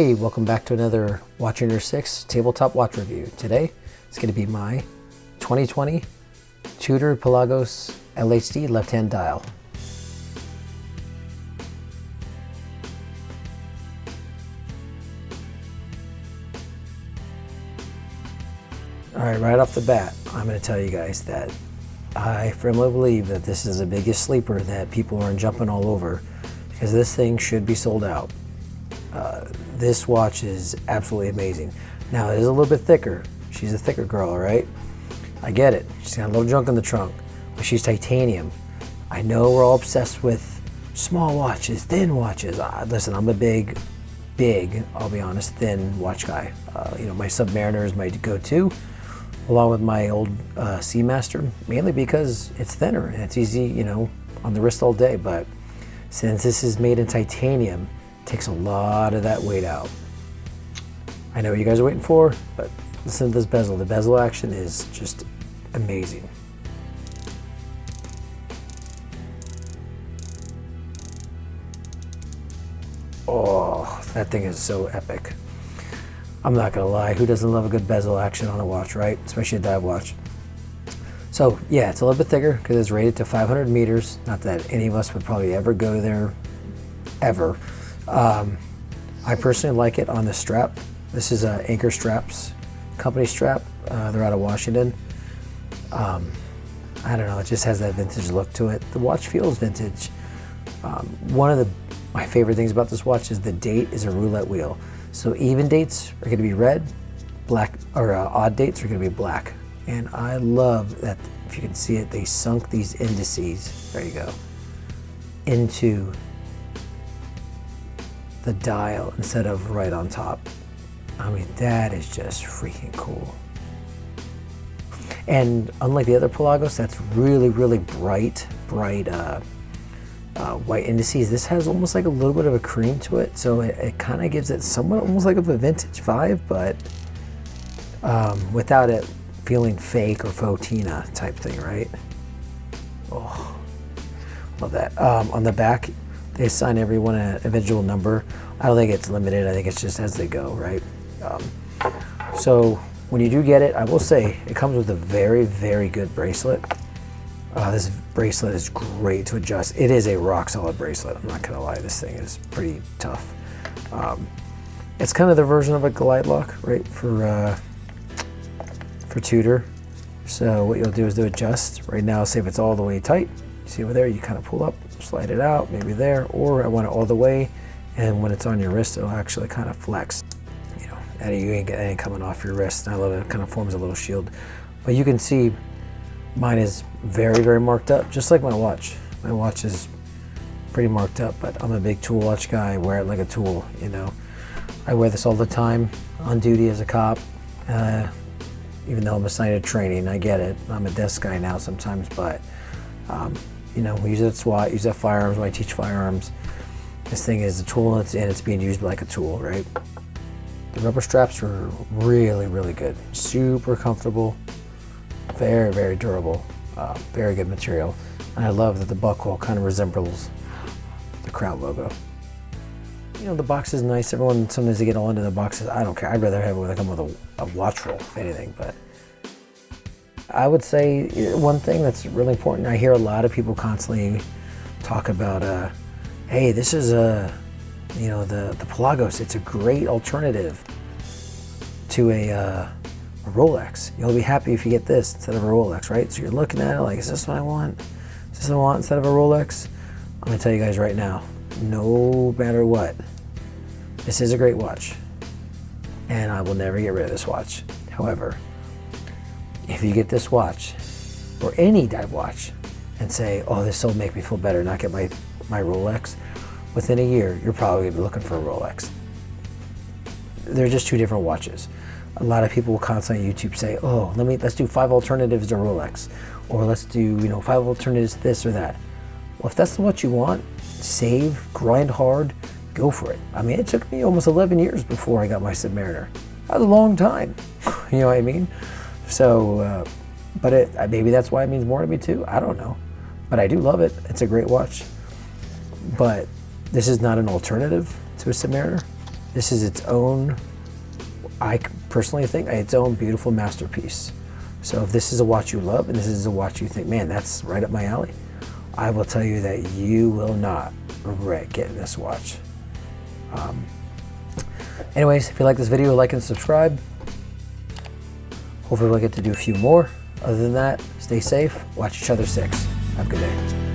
Hey, welcome back to another Watch Under 6 tabletop watch review. Today, it's going to be my 2020 Tudor Pelagos LHD left-hand dial. Alright, right off the bat, I'm going to tell you guys that I firmly believe that this is the biggest sleeper that people are jumping all over, because this thing should be sold out. This watch is absolutely amazing. Now, it is a little bit thicker. She's a thicker girl, all right? I get it. She's got a little junk in the trunk, but she's titanium. I know we're all obsessed with small watches, thin watches. Listen, I'm a big, I'll be honest, thin watch guy. My Submariner is my go-to, along with my old Seamaster, mainly because it's thinner and it's easy, on the wrist all day. But since this is made in titanium, takes a lot of that weight out. I know what you guys are waiting for, but listen to this bezel. The bezel action is just amazing. Oh, that thing is so epic. I'm not gonna lie, who doesn't love a good bezel action on a watch, right? Especially a dive watch. So yeah, it's a little bit thicker because it's rated to 500 meters. Not that any of us would probably ever go there, ever. I personally like it on the strap. This is Anchor Straps company strap. They're out of Washington. I don't know, it just has that vintage look to it. The watch feels vintage. One of my favorite things about this watch is the date is a roulette wheel. So even dates are going to be red, black, or odd dates are going to be black. And I love that, if you can see it, they sunk these indices, there you go, into the dial instead of right on top. I mean, that is just freaking cool. And unlike the other Pelagos, that's really, really bright white indices, this has almost like a little bit of a cream to it. So it kind of gives it somewhat almost like a vintage vibe, but without it feeling fake or fauxtina type thing, right? Oh, love that. On the back, they assign everyone an individual number. I don't think it's limited. I think it's just as they go, right? So when you do get it, I will say it comes with a very, very good bracelet. This bracelet is great to adjust. It is a rock solid bracelet. I'm not gonna lie, this thing is pretty tough. It's kind of the version of a glide lock, right? For Tudor. So what you'll do is do adjust. Right now, say if it's all the way tight, you see over there, you kind of pull up, slide it out, maybe there, or I want it all the way, and when it's on your wrist, it'll actually kind of flex. And you ain't get anything coming off your wrist. And I love it. It kind of forms a little shield. But you can see mine is very, very marked up, just like my watch. My watch is pretty marked up, but I'm a big tool watch guy. I wear it like a tool, I wear this all the time on duty as a cop. Even though I'm assigned to training, I get it. I'm a desk guy now sometimes, but we use it at SWAT, use it at firearms when I teach firearms. This thing is a tool, and it's being used like a tool, right? The rubber straps are really, really good. Super comfortable, very, very durable, very good material. And I love that the buckle kind of resembles the Crown logo. The box is nice. Everyone, sometimes they get all into the boxes. I don't care. I'd rather have it when they come with a watch roll, if anything. But I would say one thing that's really important, I hear a lot of people constantly talk about, hey, this is the Pelagos, it's a great alternative to a Rolex. You'll be happy if you get this instead of a Rolex, right? So you're looking at it like, is this what I want? Is this what I want instead of a Rolex? I'm gonna tell you guys right now, no matter what, this is a great watch, and I will never get rid of this watch. However, if you get this watch, or any dive watch, and say, oh, this will make me feel better, not get my Rolex, within a year, you're probably gonna be looking for a Rolex. They're just two different watches. A lot of people will constantly on YouTube say, oh, let's do 5 alternatives to Rolex, or let's do 5 alternatives to this or that. Well, if that's what you want, save, grind hard, go for it. I mean, it took me almost 11 years before I got my Submariner. That was a long time, you know what I mean? So, but maybe that's why it means more to me too. I don't know, but I do love it. It's a great watch, but this is not an alternative to a Submariner. This is its own, I personally think, its own beautiful masterpiece. So if this is a watch you love and this is a watch you think, man, that's right up my alley, I will tell you that you will not regret getting this watch. Anyways, if you like this video, like and subscribe. Hopefully we'll get to do a few more. Other than that, stay safe, watch each other 6. Have a good day.